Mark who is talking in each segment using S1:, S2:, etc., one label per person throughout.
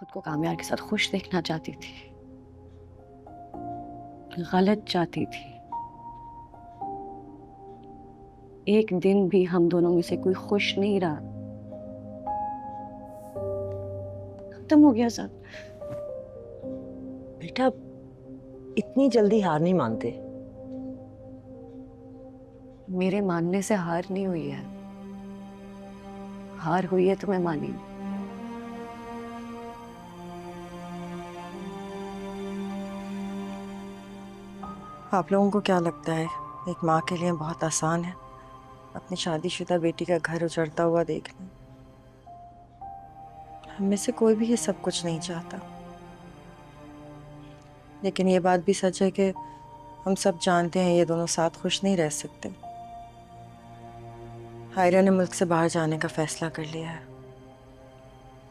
S1: खुद को कामयाब के साथ खुश देखना चाहती थी, गलत चाहती थी। एक दिन भी हम दोनों में से कोई खुश नहीं रहा। खत्म हो गया सब।
S2: बेटा, इतनी जल्दी हार नहीं मानते।
S1: मेरे मानने से हार नहीं हुई है। हार हुई है तो मैं मानी।
S3: आप लोगों को क्या लगता है एक माँ के लिए बहुत आसान है अपनी शादीशुदा बेटी का घर उजड़ता हुआ देखना? हम में से कोई भी ये सब कुछ नहीं चाहता, लेकिन ये बात भी सच है कि हम सब जानते हैं ये दोनों साथ खुश नहीं रह सकते। हायरा ने मुल्क से बाहर जाने का फैसला कर लिया है।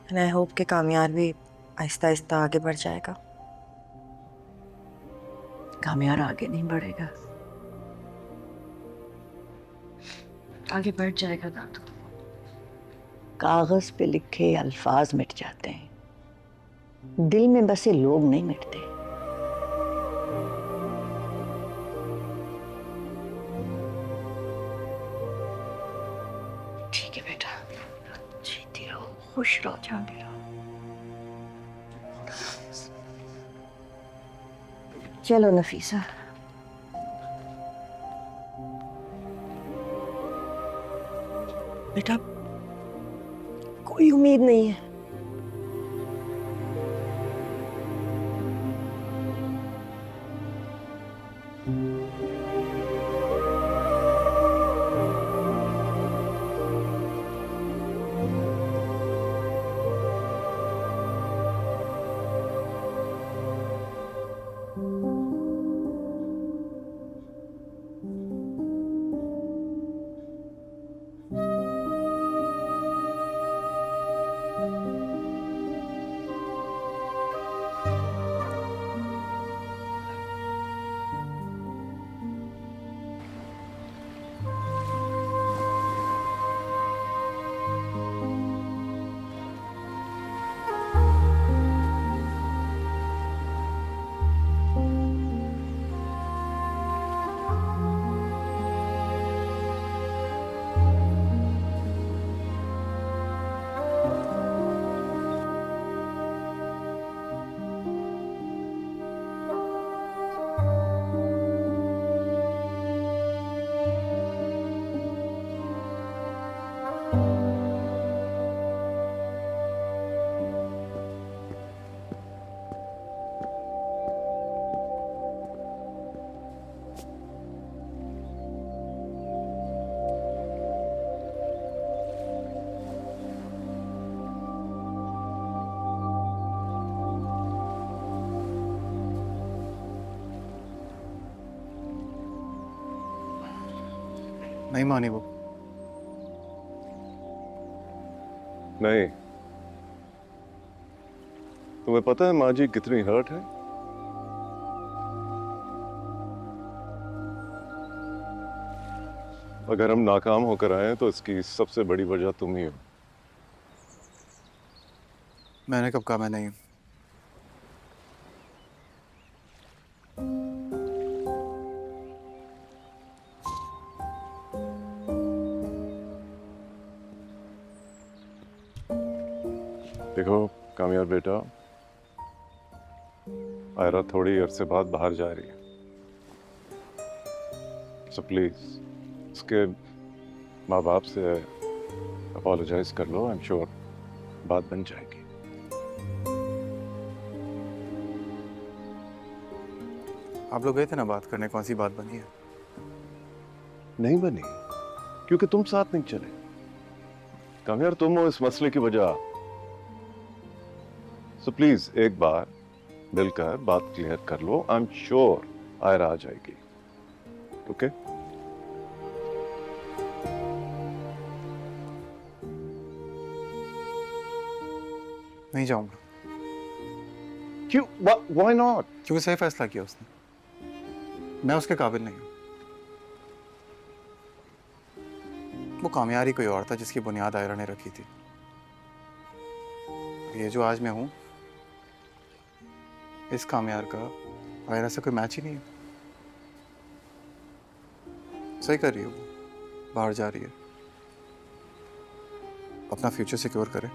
S3: एंड आई होप कि कामयाब भी आहिस्ता आहिस्ता आगे बढ़ जाएगा।
S1: कामयाब आगे नहीं बढ़ेगा, आगे बढ़ जाएगा दादू।
S4: कागज पे लिखे अल्फाज मिट जाते हैं, दिल में बसे लोग नहीं मिटते।
S1: ठीक है बेटा,
S4: जीती रहो, खुश रहो, जाने रहो। चलो नफीसा।
S3: बेटा, कोई उम्मीद नहीं है।
S5: नहीं मानी वो।
S6: नहीं, तुम्हें पता है माँ जी कितनी हर्ट है? अगर हम नाकाम होकर आए तो इसकी सबसे बड़ी वजह तुम ही हो।
S5: मैंने कब कहा मैं नहीं?
S6: देखो कामयाब बेटा, आयरा थोड़ी अरसे बाद बाहर जा रही है, सो प्लीज उसके माँ बाप से अपोलोजाइज कर लो। आई एम श्योर बात बन जाएगी।
S5: आप लोग गए थे ना बात करने, कौन सी बात बनी है?
S6: नहीं बनी क्योंकि तुम साथ नहीं चले। कामयाब तुम हो इस मसले की वजह। सो प्लीज एक बार मिलकर बात क्लियर कर लो। आई एम श्योर आयरा आ जाएगी। ओके?
S5: नहीं जाऊंगा।
S6: क्यों? Why not?
S5: क्योंकि सही फैसला किया उसने। मैं उसके काबिल नहीं हूं। वो कामयाब ही कोई और था जिसकी बुनियाद आयरा ने रखी थी। ये जो आज मैं हूं, इस कामयार का आयरा से कोई मैच ही नहीं है। सही कर रही है वो, बाहर जा रही है, अपना फ्यूचर सिक्योर करे।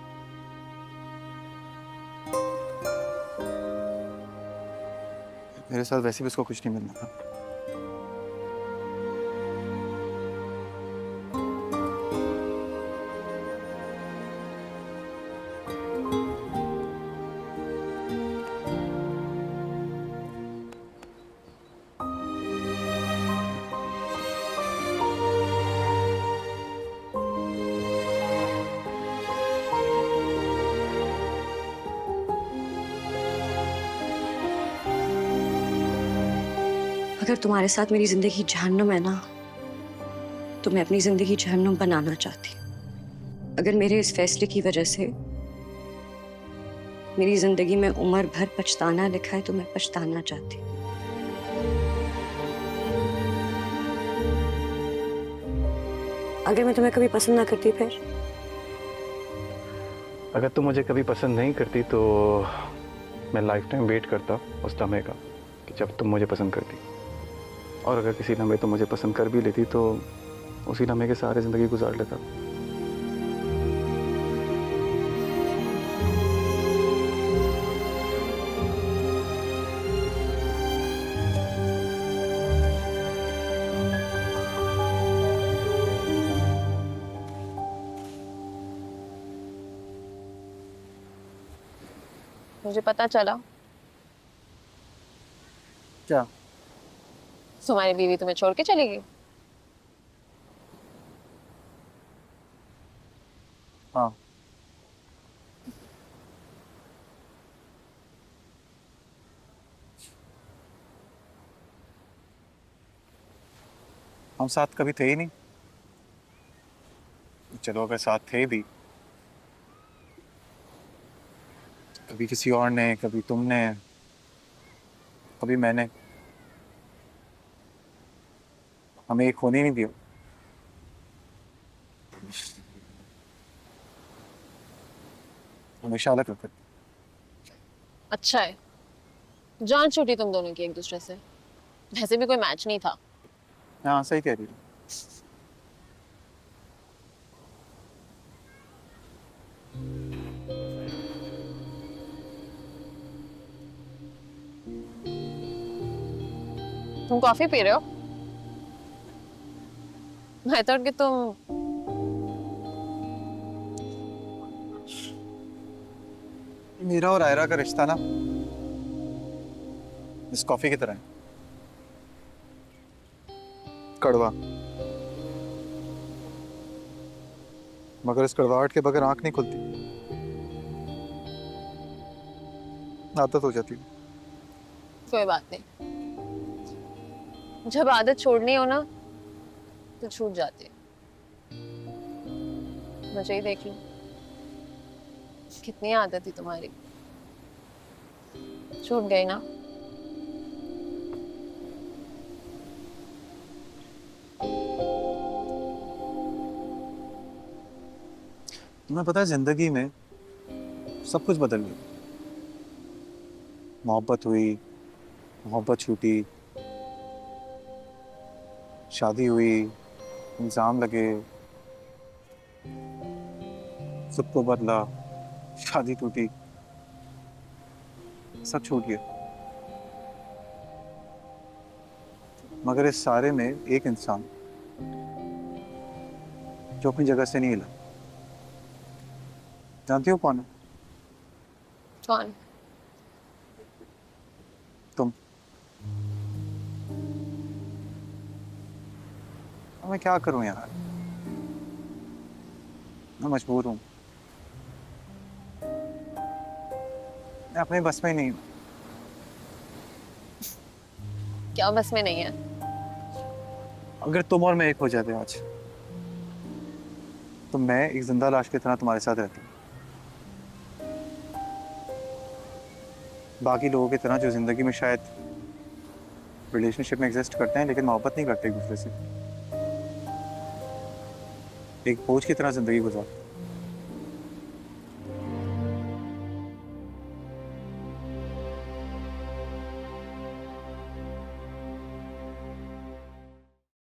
S5: मेरे साथ वैसे भी उसको कुछ नहीं मिलना था।
S1: अगर तुम्हारे साथ मेरी जिंदगी जहन्नुम है ना, तो मैं अपनी जिंदगी जहन्नुम बनाना चाहती। अगर मेरे इस फैसले की वजह से मेरी जिंदगी में उम्र भर पछताना लिखा है, तो मैं पछताना चाहती। अगर मैं तुम्हें कभी पसंद ना करती फिर?
S6: अगर तुम मुझे कभी पसंद नहीं करती तो मैं लाइफ टाइम वेट करता उस लम्हे का कि जब तुम मुझे पसंद करती। और अगर किसी लम्हे तुम मुझे पसंद कर भी लेती तो उसी लम्हे के सारे ज़िंदगी गुजार लेता।
S7: मुझे पता चला
S5: क्या?
S7: तुम्हारी बीवी तुम्हें छोड़ के चली गई।
S5: हाँ, हम साथ कभी थे ही नहीं। चलो अगर साथ थे भी, कभी किसी और ने, कभी तुमने, कभी मैंने, हमें एक होने नहीं दिया। हमेशा अलग रखते।
S7: अच्छा है, जान छूटी तुम दोनों की एक दूसरे से। वैसे भी कोई मैच नहीं था।
S5: हाँ सही कह रही हो।
S7: तुम कॉफी पी रहे हो? मैं थॉट कि तुम
S5: मेरा और आयरा का रिश्ता ना इस कॉफी की तरह है, कड़वा। मगर इस कड़वाहट के बगैर आंख नहीं खुलती, आदत हो जाती है।
S7: कोई बात नहीं, जब आदत छोड़नी हो ना तो छूट जाती है। मुझे ही देख लो, कितनी आदत थी तुम्हारी, छूट गई ना।
S5: तुम्हें पता है जिंदगी में सब कुछ बदल गया। मोहब्बत हुई, मोहब्बत छूटी, शादी हुई, इल्जाम लगे, सबको बदला, शादी टूटी, सब छूट गया। मगर इस सारे में एक इंसान जो अपनी जगह से नहीं हिला। जानती हो कौन है?
S7: कौन?
S5: तुम। अब मैं क्या करूं यार, मैं मजबूर हूं। मैं अपने बस में नहीं हूं।
S7: क्या बस में नहीं है?
S5: अगर तुम और मैं एक हो जाते आज, तो मैं एक जिंदा लाश की तरह तुम्हारे साथ रहती। बाकी लोगों की तरह जो जिंदगी में शायद रिलेशनशिप में एग्जिस्ट करते हैं लेकिन मोहब्बत नहीं करते एक दूसरे से, एक बोझ की तरह जिंदगी गुजारते।